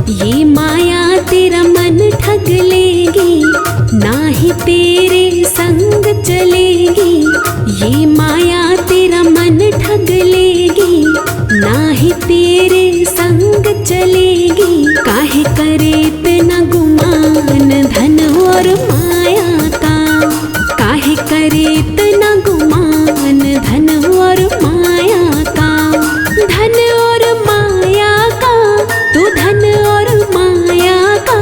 ये माया तेरा मन ठग लेगी, ना ही तेरे संग चलेगी। ये माया तेरा मन ठग लेगी, ना ही तेरे संग चलेगी। काहे करे इतना गुमान धन और माया का, काहे करे इतना गुमान धन और माया का। धन और माया का, तू धन और माया का,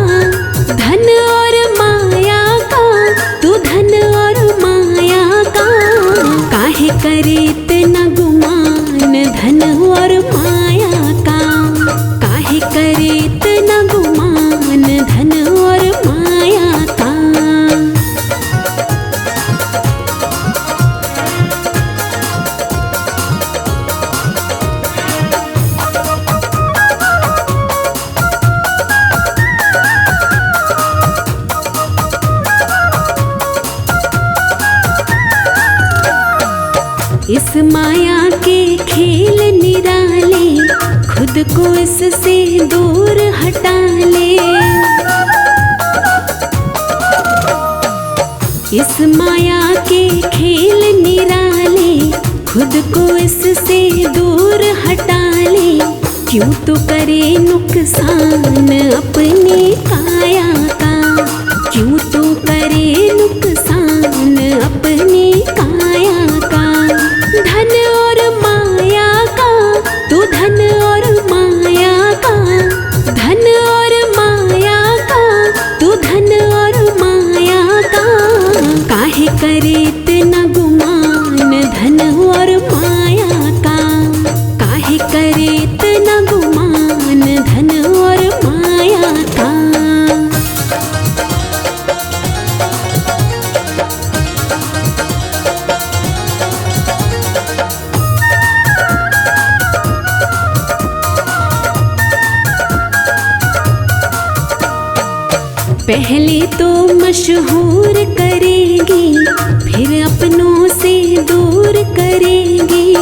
धन और माया का, तू धन और माया का। काहे करे इतना गुमान धन और माया का, काहे करे इतना गुमान धन और माया का। इस माया के खेल निराले, खुद को इससे दूर हटा ले। इस माया के खेल निराले, खुद को इससे दूर हटा ले। क्यों तो करे नुकसान अपनी काया का, क्यों तो करे नुकसान अपनी काया का। धन और माया का, तू धन और माया का, धन और माया का, तू धन और माया का। काहे करे इतना गुमान धन और माया का, काहे करे इतना गुमान धन और माया का। पहले तो मशहूर करेगी, फिर अपनों से दूर करेगी।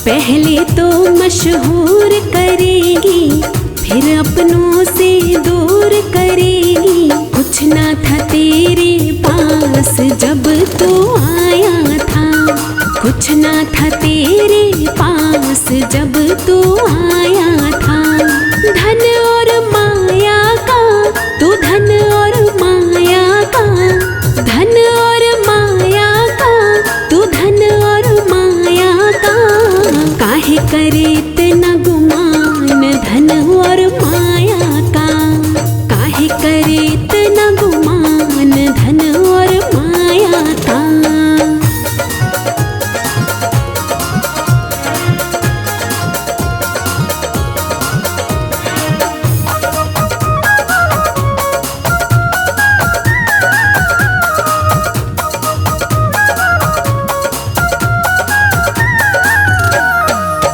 पहले तो मशहूर करेगी, फिर अपनों से दूर करेगी। कुछ ना था तेरे पास जब तू आया था, कुछ ना था तेरे पास जब तू आया था। धन और माया का, तू धन और माया का, धन और माया का, तू धन और माया का। काहे करे इतना गुमान धन और माया का, काहे करे इतना गुमान धन और माया का।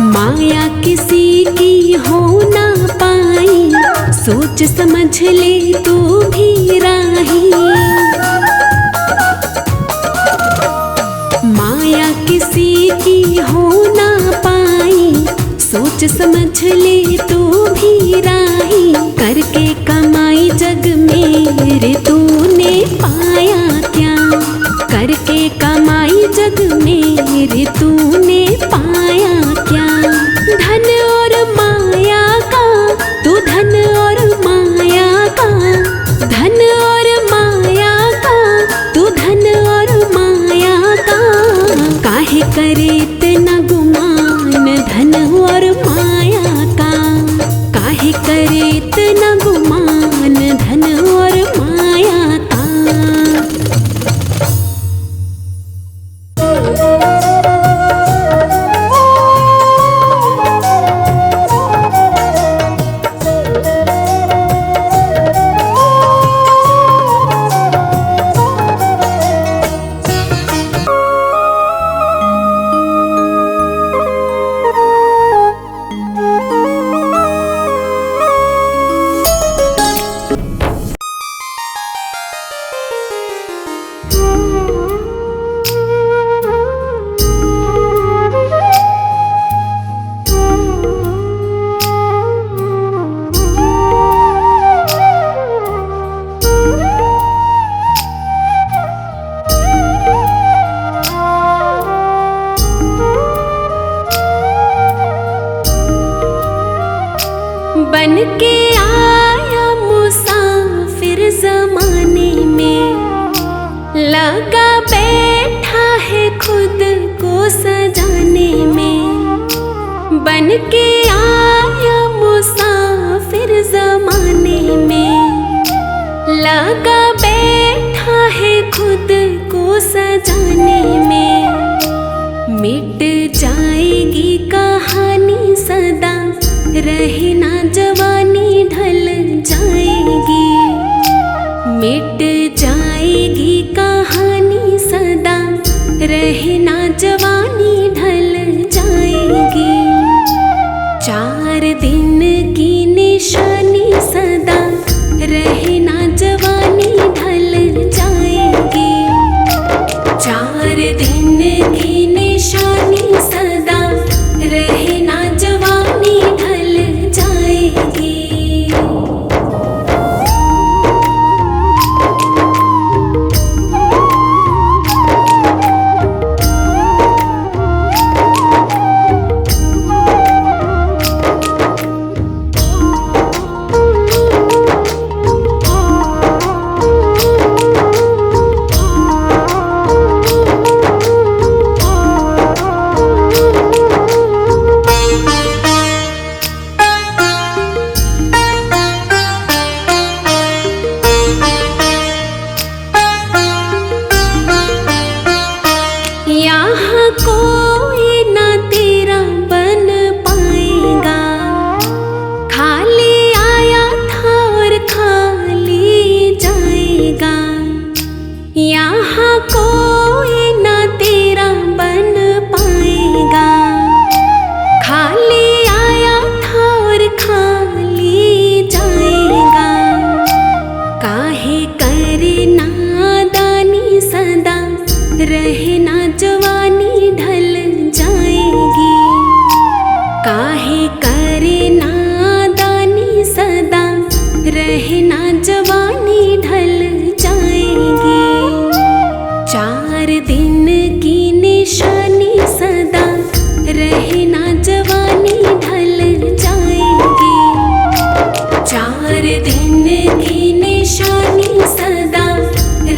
माया किसी की हो ना पाई, सोच समझ ले तू भी राही। माया किसी की हो ना पाई, सोच समझ ले तू भी राही। करके कमाई जग में रे तूने पाया क्या, करके कमाई जग में रे तूने पाया क्या। धन और माया का, तू धन और माया का, धन और माया का, तू धन और माया का। काहे करे इतना गुमान धन और माया का, काहे करे इतना गुमान धन और माया का। बन के आया मुसाफिर जमाने में, लगा बैठा है खुद को सजाने में। बन के आया मुसाफिर जमाने में, लगा बैठा है खुद को सजाने में। मिट जाएगी कहानी सदा, रहे ना जवानी ढल जाएगी। मिट जाएगी कहानी सदा, रहे ना जवानी ढल जाएगी। 4 दिन की निशानी सदा, रहे ना जवानी ढल जाएगी। 4 दिन की निशानी सदा, रहे ना जवानी ढल जाएगी। यहाँ कोई ना तेरा बन पाएगा, खाली आया था और खाली जाएगा। यहाँ कोई ना तेरा बन पाएगा, खाली आया था और खाली जाएगा। काहे करे नादानी सदा, रहे ना जवानी ढल जाएगी। काहे करे नादानी सदा, रहे ना जवानी ढल जाएगी। 4 दिन की निशानी सदा, रहे ना जवानी ढल जाएगी। 4 दिन की निशानी सदा,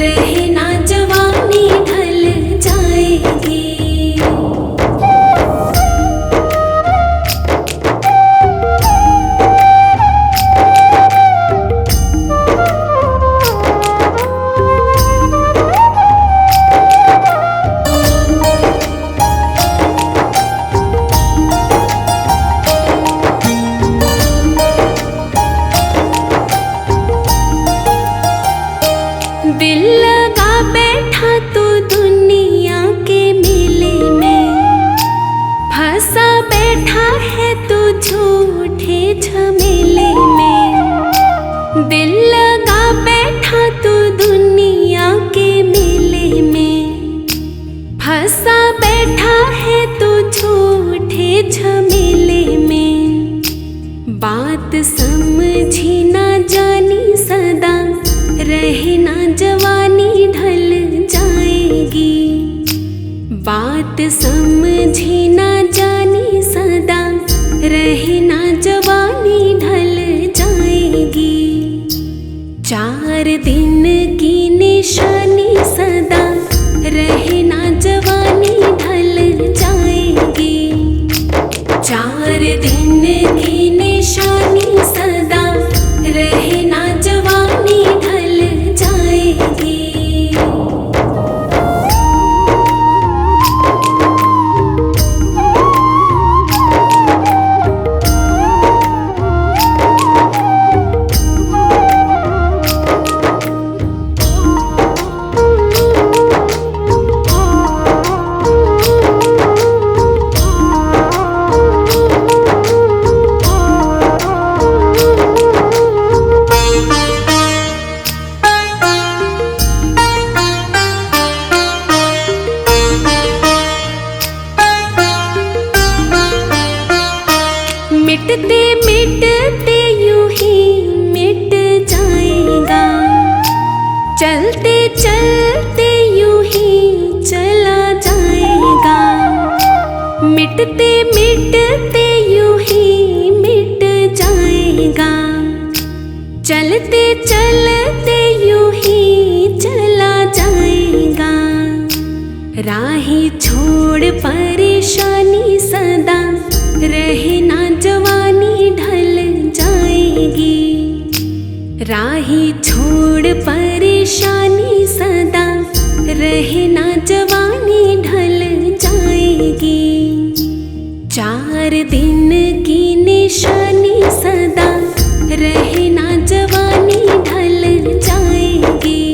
रहे ना जवानी ढल जाएगी। दिल लगा बैठा तू दुनिया के मेले में, फंसा बैठा है तू झूठे झमेले में। दिल लगा बैठा तू दुनिया के मेले में, फंसा बैठा है तू झूठे झमेले में। बात समझी ना जानी सदा, रहे ना जवानी ढल जाएगी। बात समझी ना जानी सदा, रहे ना जवानी ढल जाएगी। 4 दिन की निशानी सदा, रहे ना जवानी ढल जाएगी। 4 दिन की निशानी सदा, रहे ना जवानी ढल जाएगी। मिटते मिटते यूं ही मिट जाएगा, चलते चलते यूं ही चला जाएगा। मिटते मिटते यूं ही मिट जाएगा। चलते यूं ही चला जाएगा, राही छोड़ परेशानी सदा, रहना जवानी ढल जाएगी। राही छोड़ परेशानी सदा, रहना जवानी ढल जाएगी। 4 दिन की निशानी सदा, रहना जवानी ढल जाएगी।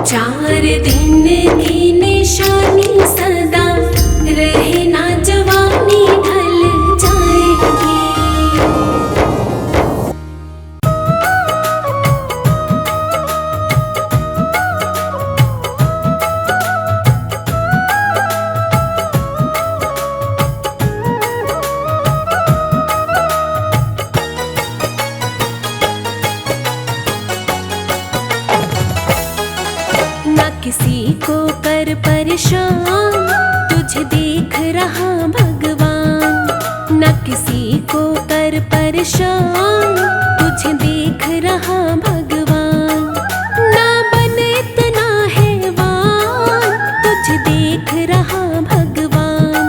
4 दिन की निशानी सदा, रहना जवानी ढल जाएगी। किसी को कर परेशान, तुझे देख रहा भगवान। न किसी को कर परेशान, तुझे देख रहा भगवान। ना बन इतना हैवान, तुझे देख रहा भगवान।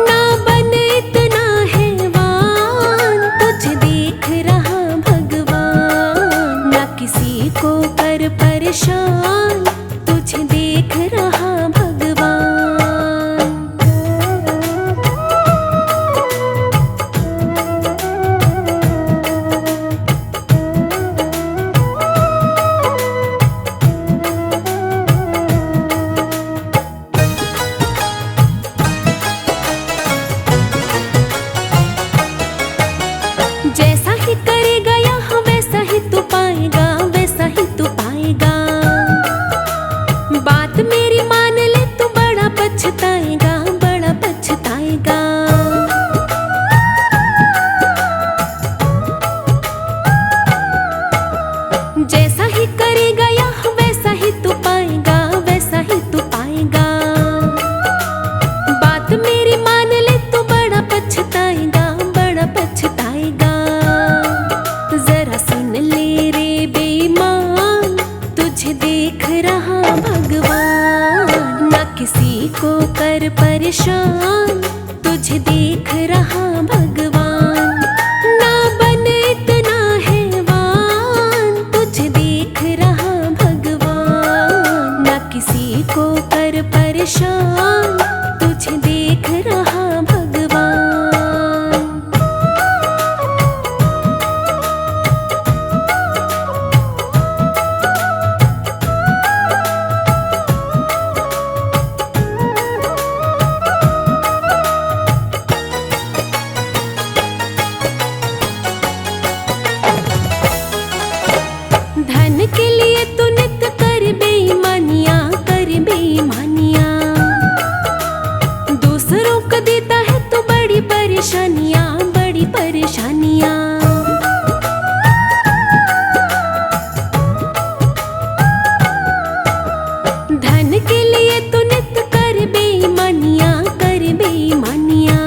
ना बन इतना हैवान, तुझे देख रहा भगवान। न किसी को कर परेशान, तुझे देख रहा भगवान। जैसा ही करेगा यहाँ वैसा ही तू पाएगा, वैसा ही तू पाएगा। बात मेरी मान ले तू बड़ा पछताएगा, बड़ा पछताएगा। जैसा ही करेगा यहाँ वैसा ही तू पाएगा, वैसा ही तू पाएगा। बात मेरी मान ले तू बड़ा पछताएगा, बड़ा पछताएगा। जरा सुन ले रे बेईमान, तुझे देख रहा भगवान। न किसी को कर परेशान, तुझे देख रहा भगवान। ना बन इतना हैवान, तुझे देख रहा भगवान। न किसी को कर परेशान, तुझे देख रहा भगवान। धन के लिए तू नित कर बेईमानियां, कर बेईमानियां। दूसरों को देता है तू बड़ी परेशानियां, बड़ी परेशानियां। धन के लिए तू नित कर बेईमानियां, कर बेईमानियां।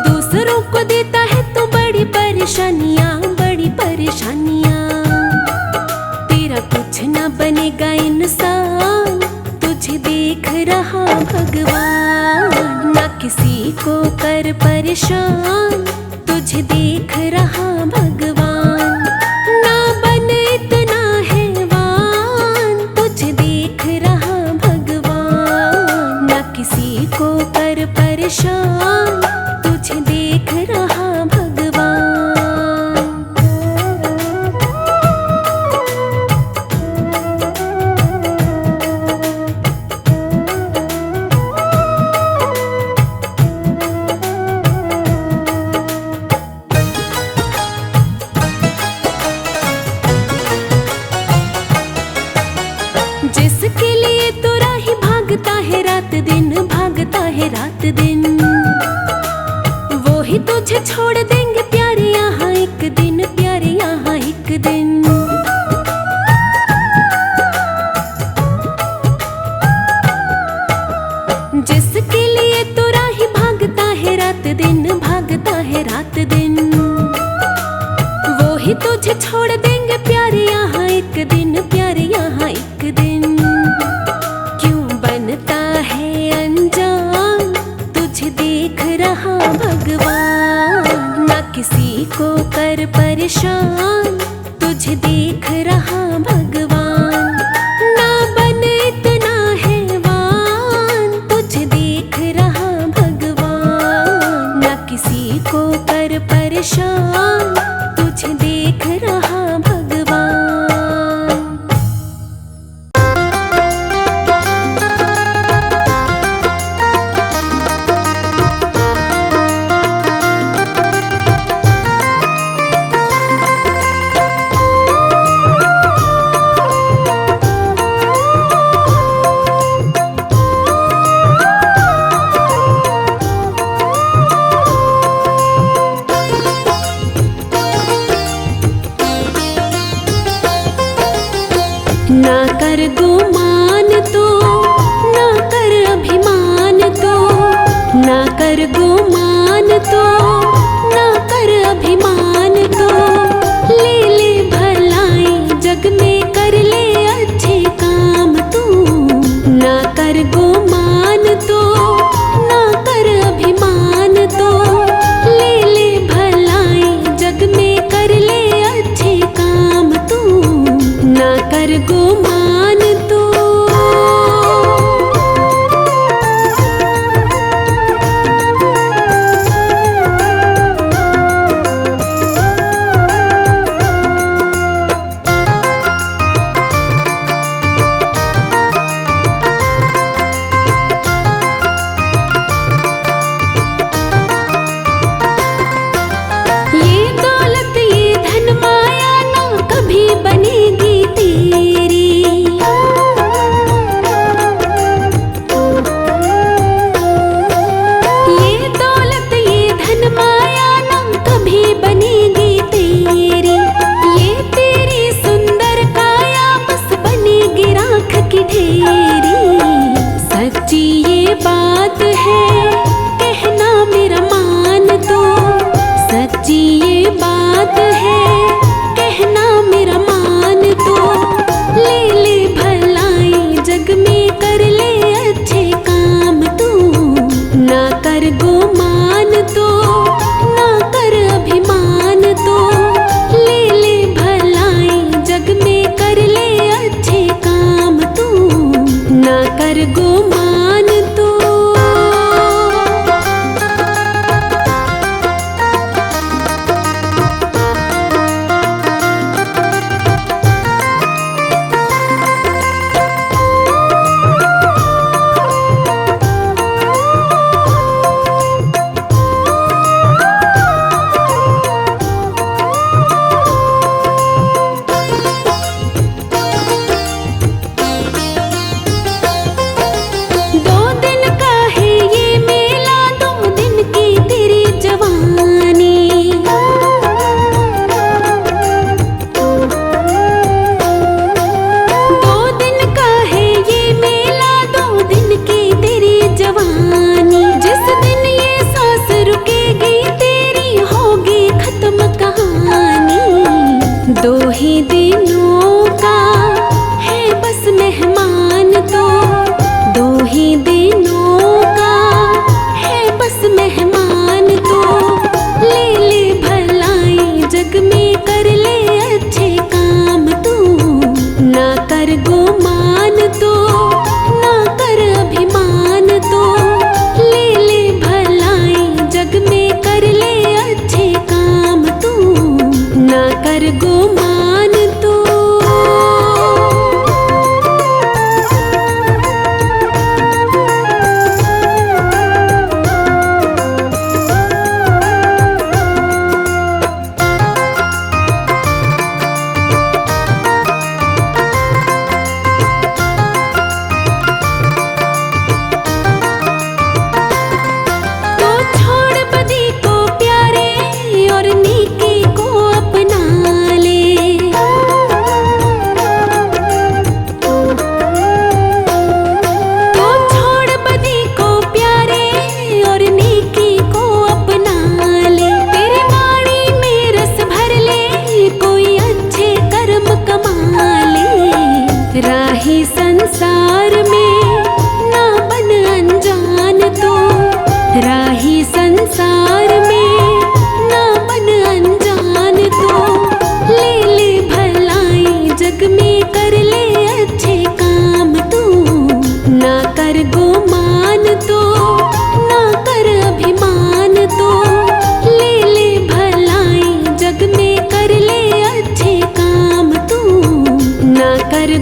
दूसरों को देता है तू बड़ी परेशानियां, बड़ी परेशानियां। तेरा कुछ न बनेगा इंसान, तुझे देख रहा भगवान। न किसी को कर परेशान, तुझे देख रहा भगवान। ना बन इतना हैवान, तुझे देख रहा भगवान। न किसी को कर परेशान, तुझे देख रहा भगवान। जिसके लिए तू राही भागता है रात दिन, भागता है रात दिन। वो ही तुझे छोड़ देंगे प्यारे यहाँ एक दिन, प्यारे यहाँ एक दिन। जिसके लिए तू राही भागता है रात दिन, भागता है रात दिन। वो ही तुझे छोड़ किसी को कर परेशान, तुझे देख रहा भगवान। ना बन इतना हैवान, तुझे देख रहा भगवान। ना किसी को कर परेशान, तुझे देख रहा भगवान। ना कर गुमान तो, ना कर अभिमान तो, ना कर गुमान तो, ना कर अभिमान तो। ले ले भलाई जग में, कर ले अच्छे काम तू। ना कर गुमान तो, ना कर अभिमान तो। ले ले भलाई जग में, कर ले अच्छे काम तू। ना कर गुमान तो।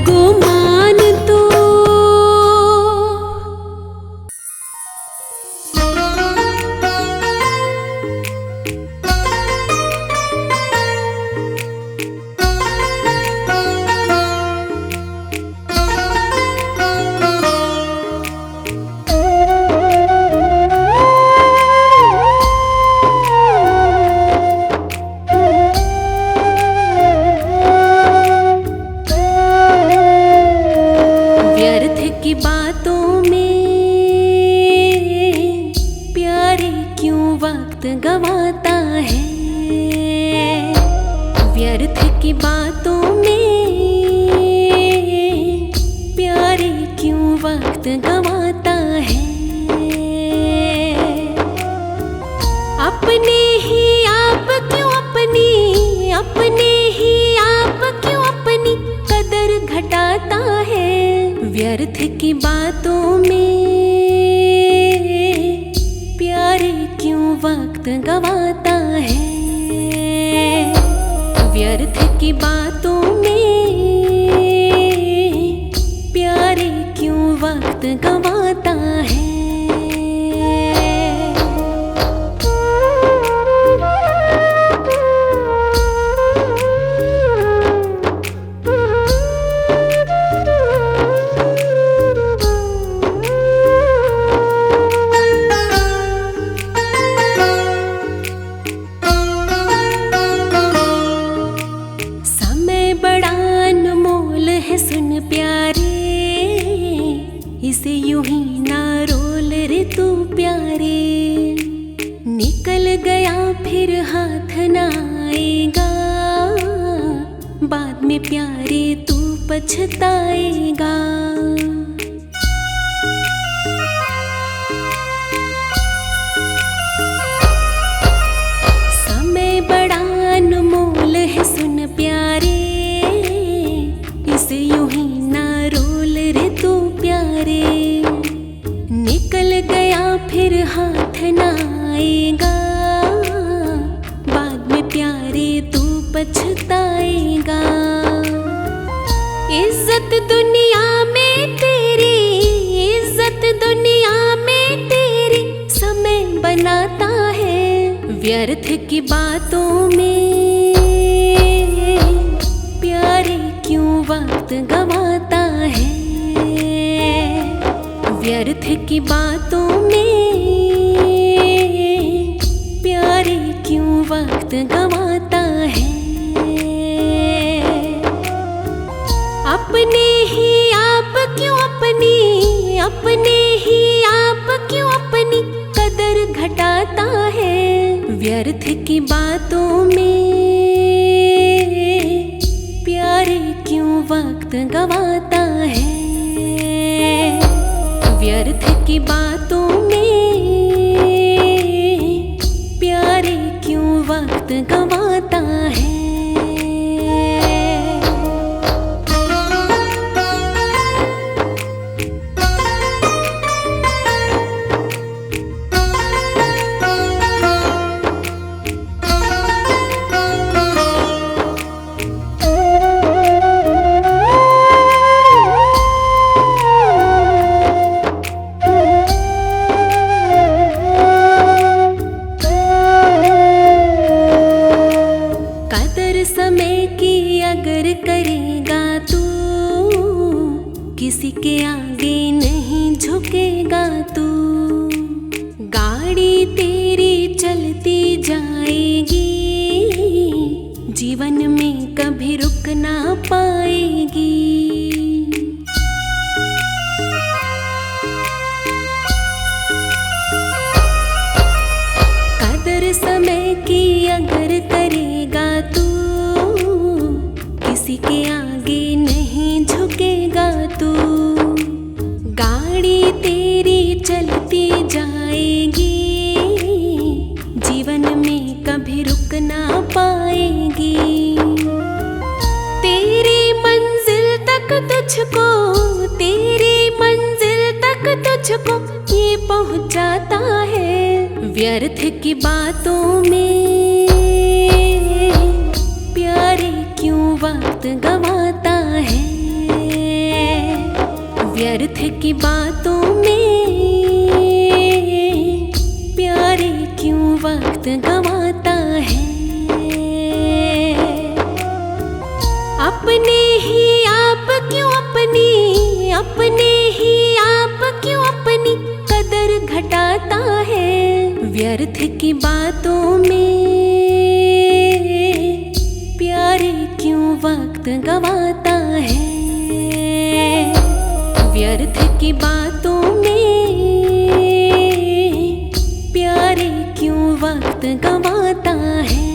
गुमान तू। व्यर्थ की बातों में प्यारे क्यों वक्त गवाता है। व्यर्थ की बातों में प्यारे क्यों वक्त गवाता है। अपने ही आप क्यों अपने ही आप क्यों अपनी कदर घटाता है। व्यर्थ की बातों में प्यारे क्यों वक्त गवाता है। व्यर्थ की बातों में प्यारे क्यों वक्त गवाता है। सुन प्यारे इसे यूं ही ना रोल रे तू प्यारे। निकल गया फिर हाथ ना आएगा, बाद में प्यारे तू पछताएगा। समय बड़ा अनमोल है सुन प्यारे, इसे यूं ही ना रोल रे तू प्यारे। निकल गया फिर हाथ ना आएगा, बाद में प्यारे तू पछताएगा। इज्जत दुनिया में तेरी, इज्जत दुनिया में तेरी समय बनाता है। व्यर्थ की बातों में प्यारे क्यों वक्त गवाता है। व्यर्थ की बातों में प्यारे क्यों वक्त गवाता है। अपने ही आप क्यों अपने ही आप क्यों अपनी कदर घटाता है। व्यर्थ की बातों में प्यारे क्यों वक्त गवाता है। व्यर्थ की बातों में प्यारे क्यों वक्त गवाता है। समय की अगर करेगा तू, किसी के आगे नहीं झुकेगा तू। गाड़ी तेरी चलती जाएगी, जीवन में कभी रुक ना पाएगी। कदर समय की अगर करेगा तू, किसी के आगे नहीं झुकेगा तू। गाड़ी तेरी चलती जाएगी, जीवन में कभी रुक ना पाएगी। तेरी मंजिल तक तुझको, तेरी मंजिल तक तुझको ये पहुंचाता है। व्यर्थ की बातों में प्यारे क्यों वक्त गवाता है। व्यर्थ की बातों में प्यारे क्यों वक्त गवाता है। अपने ही आप क्यों अपनी कदर घटाता है। व्यर्थ की बातों में प्यारे क्यों वक्त गवाता है। व्यर्थ की बातों में प्यारे क्यों वक्त गवाता है।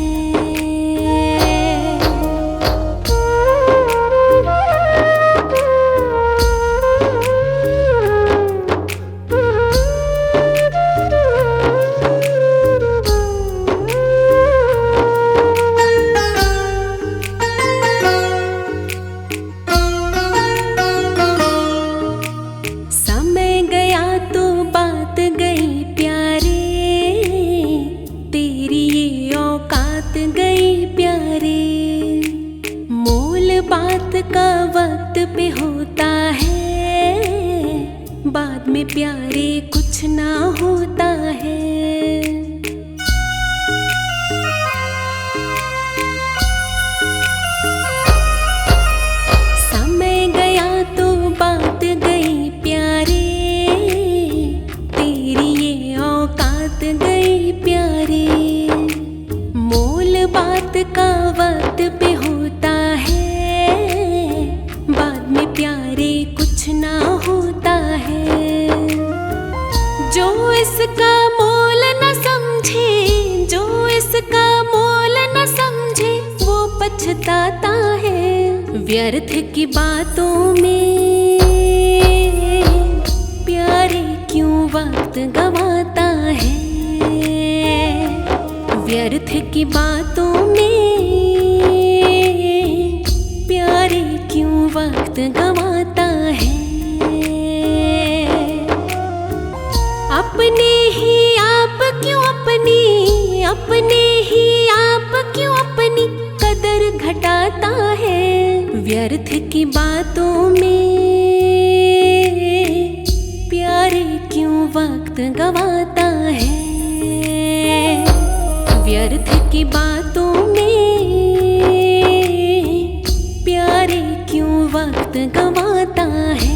बात का वक्त पे होता है, बाद में प्यारे कुछ ना होता है। समय गया तो बात गई प्यारे, तेरी ये औकात गई प्यारे। मोल बात का वक्त पे होता है, बाद में प्यारे कुछ ना होता है। जो इसका मोल न समझे, जो इसका मोल न समझे वो पछताता है। व्यर्थ की बातों में प्यारे क्यों वक्त गवाता है। व्यर्थ की बातों में प्यारे क्यों वक्त गवाता है। अपने ही आप क्यों अपनी कदर घटाता है। व्यर्थ की बातों में प्यारे क्यों वक्त गवाता है। व्यर्थ की बातों में प्यारे क्यों वक्त गवाता है।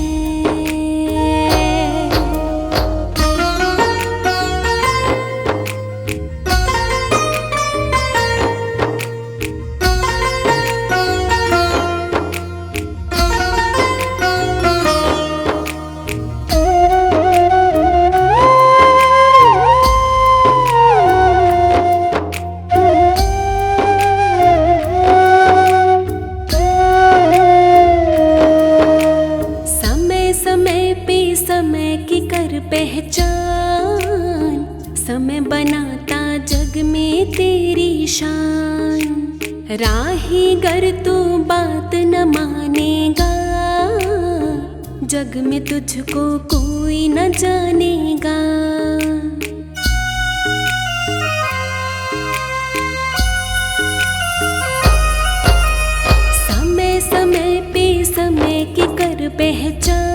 समय की कर पहचान, समय बनाता जग में तेरी शान। राही गर तू बात न मानेगा, जग में तुझको कोई न जानेगा। समय समय पे समय की कर पहचान,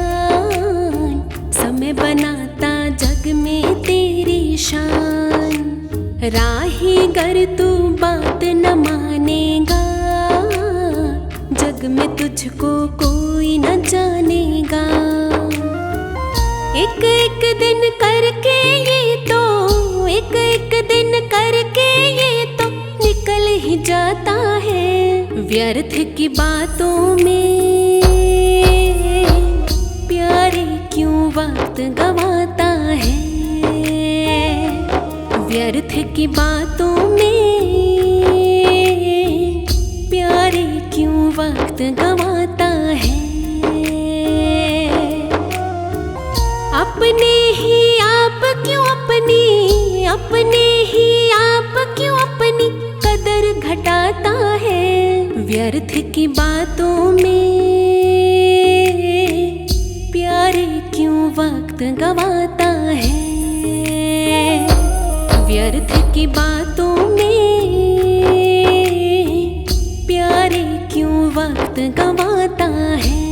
समय बनाता जग में तेरी शान। राही गर तू बात न मानेगा, जग में तुझको कोई न जानेगा। एक एक दिन करके ये तो, एक एक दिन करके ये तो निकल ही जाता है। व्यर्थ की बातों में प्यारे क्यों वक्त गवाता है। व्यर्थ की बातों में प्यारे क्यों वक्त गवाता है। अपने ही आप क्यों अपनी कदर घटाता है। व्यर्थ की बातों में प्यारे क्यों वक्त गवाता है। व्यर्थ की बातों में प्यारे क्यों वक्त गवाता है।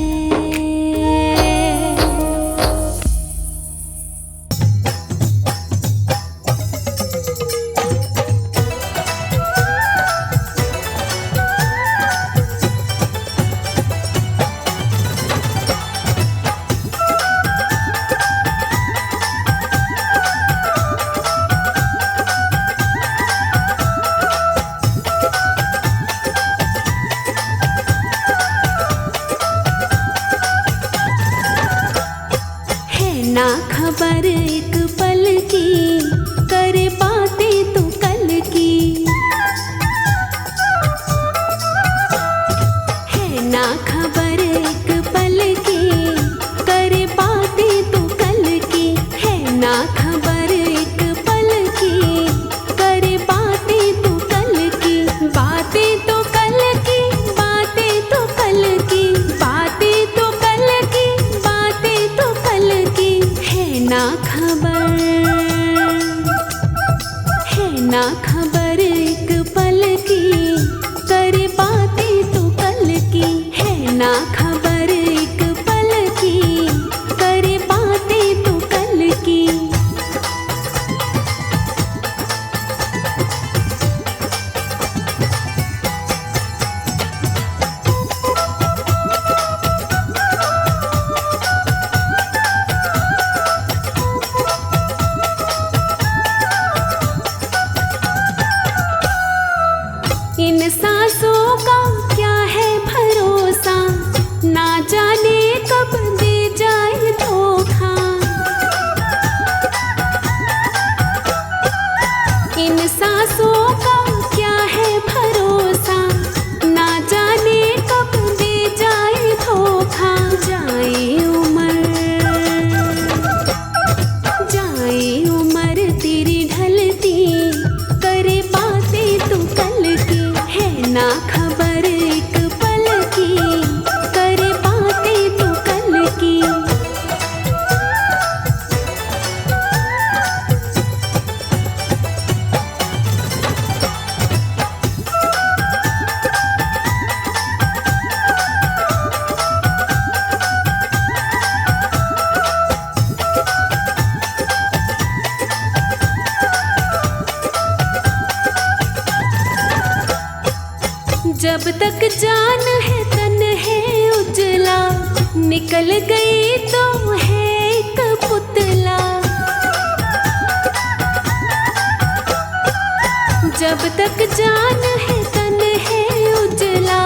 ना खबर एक पल की, करे बातें तो कल की। है ना खबर एक पल की, करे बातें तो कल की। इन सांसों का क्या है भरोसा, ना जाने कब दे जाए धोखा। इन सांसों का क्या है भरोसा, ना जाने कब दे जाए धोखा। जाए उम्र तेरी ढलती, करे बातें तू कल की। है ना खबर एक पल की, करे बातें तू कल की। जब तक जान है तन है उजला, निकल गई तो है एक पुतला। जब तक जान है तन है उजला,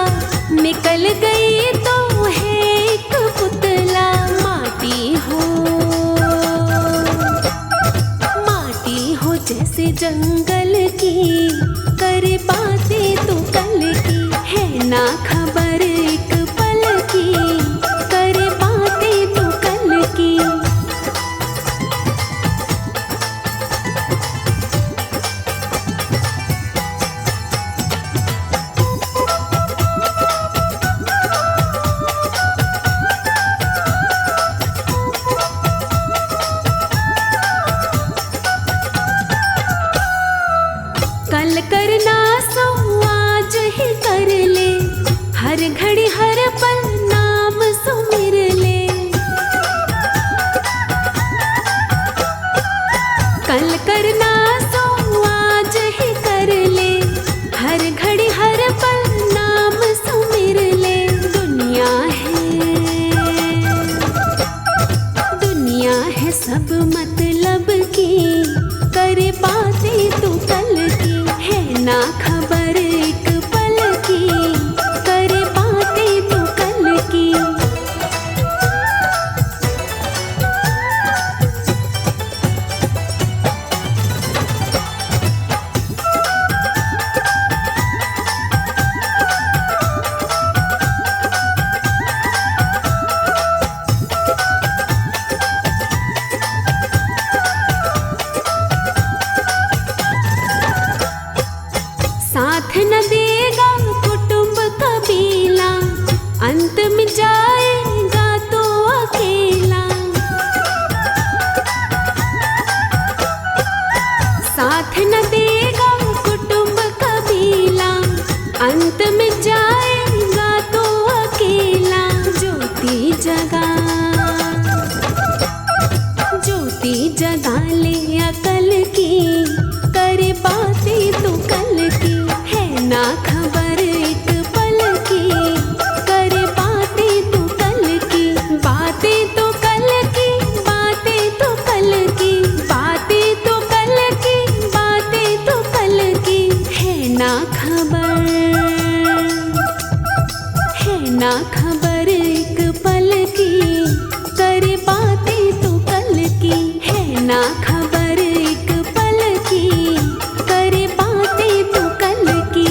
निकल गई तो है एक पुतला। माटी हो जैसे जंगल की, करे बातें तो कल की। है ना खबर एक पल की, करे बातें तो कल की। कल करना सो आज ही कर ले, हर घड़ी हर पल नाम सुमिर ले। कल करना सो आज ही कर ले, हर घड़ी हर पल नाम सुमिर ले। दुनिया है सब मतलब की, करे बातें तो कल की। है ना खबर एक पल की, करे बातें तो कल की। साथ न देगा कुटुंब कबीला, अंत में जाएगा तो अकेला। साथ न देगा कुटुंब कबीला, अंत में जाएगा तो अकेला। ज्योति जगा ले अकल की, करे बातें तो कल की। है ना खबर एक पल की, करे बातें तो कल की। बातें तो कल की, बातें तो कल की, बातें तो कल की, बातें तो कल की। है ना खबर एक पल की, करे बातें तो कल की। है ना खबर एक पल की, करे बातें तो कल की।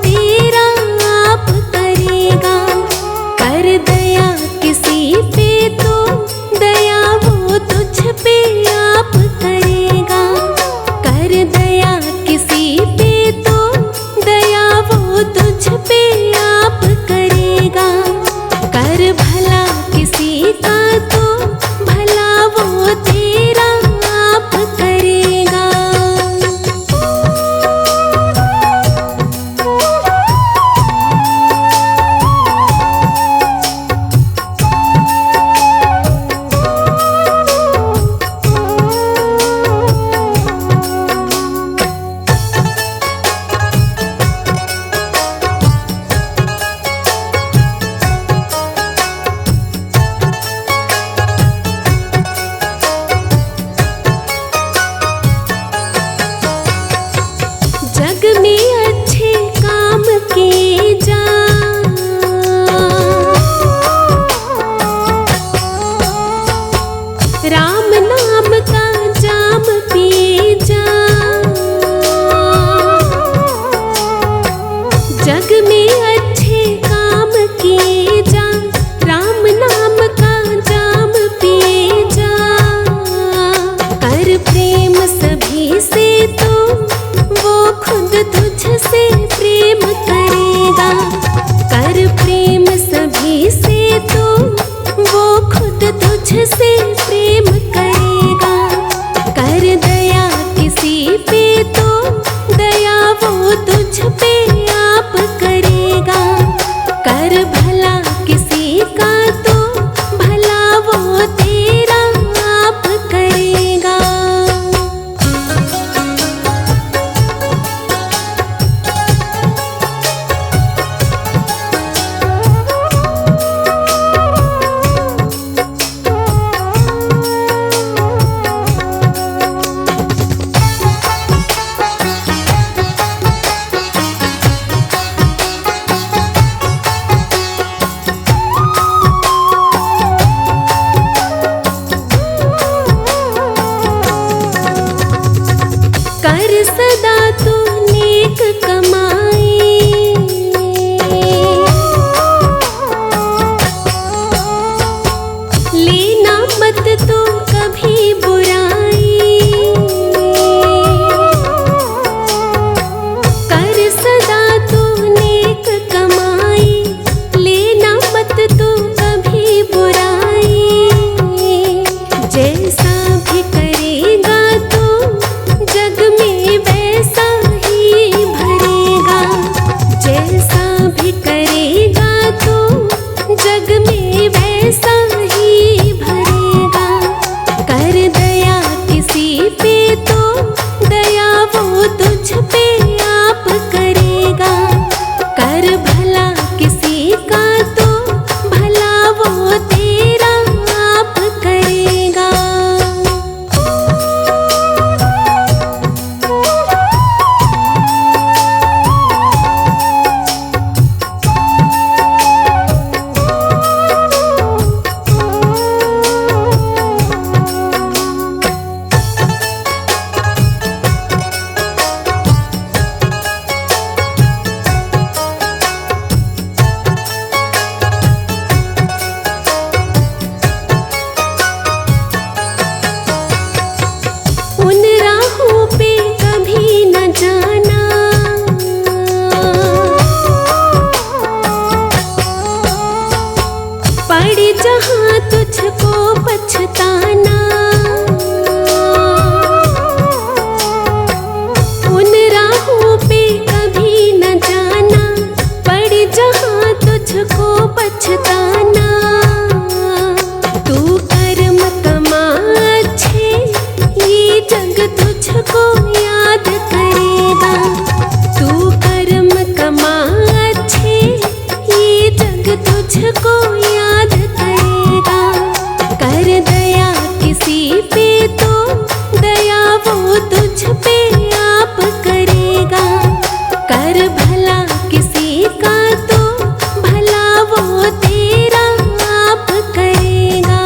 तेरा आप करेगा। कर दया किसी पे तो दया वो तुझ पे आप करेगा। कर दया किसी पे तो दया वो तुझ पे आप करेगा। कर भला किसी का तो भला वो तेरा आप करेगा। जग में अच्छे काम किए जा, राम नाम का जाम पिए जा। जग में अच्छे काम किए जा, राम नाम का जाम पिए जा। कर प्रेम सभी से तो वो खुद तुझसे प्रेम करेगा। कर प्रेम सभी से तो वो खुद तुझसे प्रेम करेगा। कर दया किसी पे तो दया वो तुझ पे आप करेगा। कर भला किसी का तो भला वो तेरा आप करेगा। कर सदा तू नेक कमाई, लेना मत तू कभी बुराई। कर सदा तू नेक कमाई, लेना मत तू कभी बुराई। जैसा भी करेगा तू जग में वैसा ही भरेगा। जैसा भी करेगा तू जग में वैसा ही भरेगा। कर दया किसी पे तो दया वो तुझ पे आप करेगा। कर भला किसी का तो भला वो तेरा आप करेगा। उन राहों पे कभी न जाना, पड़े जहाँ तुझको पछताना। उन राहों पे कभी न जाना, पड़े जहाँ तुझको पछताना। तू कर्म कमा अच्छे, ये जग तुझको याद करेगा। तू कर्म कमा अच्छे, ये जग तुझको याद करेगा। कर दया किसी पे तो दया वो तुझ पे आप करेगा। कर भला किसी का तो भला वो तेरा आप करेगा।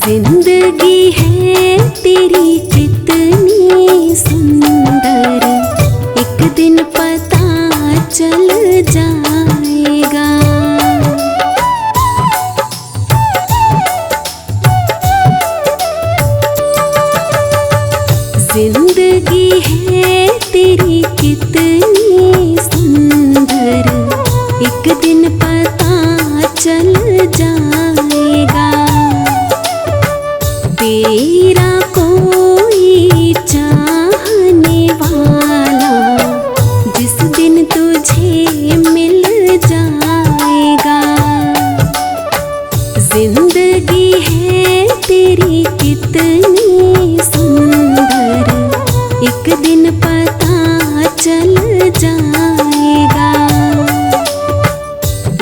जिंदगी है तेरी कितनी सुंदर, एक दिन पता चल जाएगा। जिंदगी है तेरी कितनी सुंदर, एक दिन पता चल जाएगा। तेरा कोई चाहने वाला जिस दिन तुझे मिल जाएगा। जिंदगी है तेरी कितनी सुंदर, एक दिन पता चल जाएगा।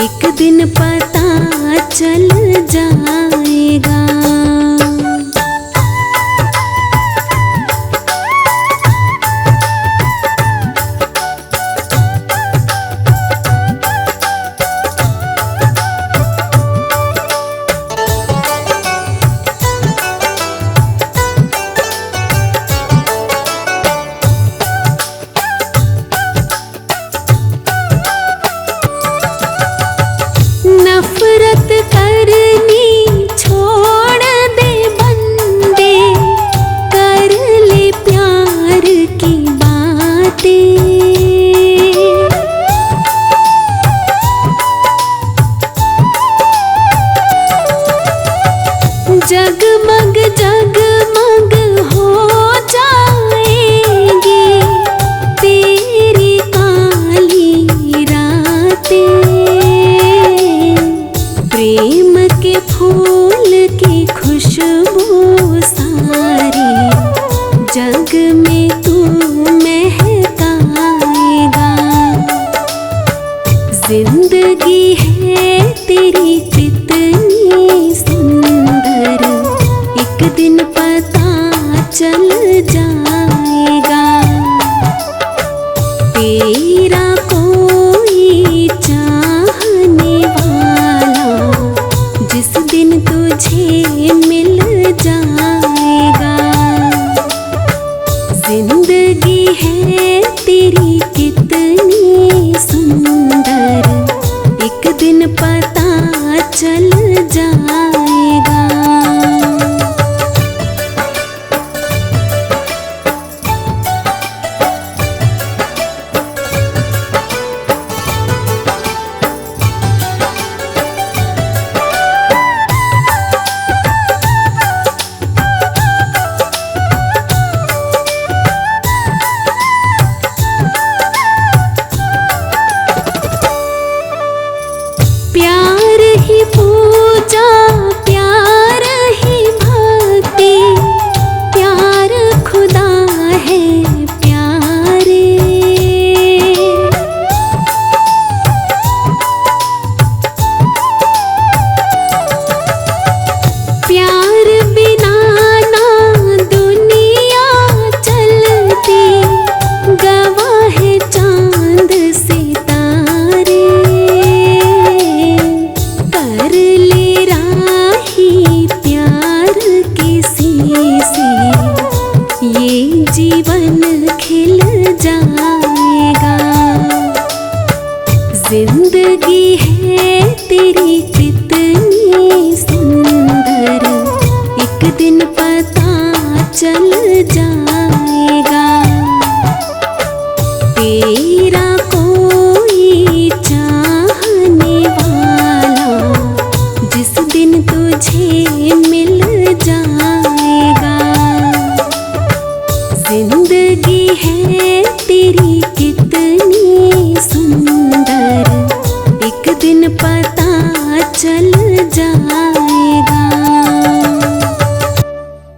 एक दिन पता चल जाएगा। नफरत करनी छोड़ दे बंदे, कर ले प्यार की बातें। जगमग जगमग हो जाएंगी तेरी काली रातें। प्रेम के फूल की खुशबू सारी जग में तू महकाएगा। जिंदगी है तेरी कितनी सुंदर, एक दिन पता चल जाएगा। तेरा कोई चाहने वाला जिस दिन तुझे मिल जाएगा। जिंदगी है तेरी कितनी सुंदर, एक दिन पता चल जाएगा। प्यार ही पूजा, प्यार ही भक्ति, प्यार खुदा है प्यारे। प्यार बिना ना दुनिया चलती, गवाह है चांद सितारे। कर ले राही प्यार किसी से, ये जीवन खिल जाएगा। जिंदगी है तेरी कितनी सुंदर, एक दिन पता चल जाएगा। तेरा कोई चाहने वाला जिस दिन तुझे मिल जाएगा। जिंदगी है तेरी कितनी सुंदर, एक दिन पता चल जाएगा।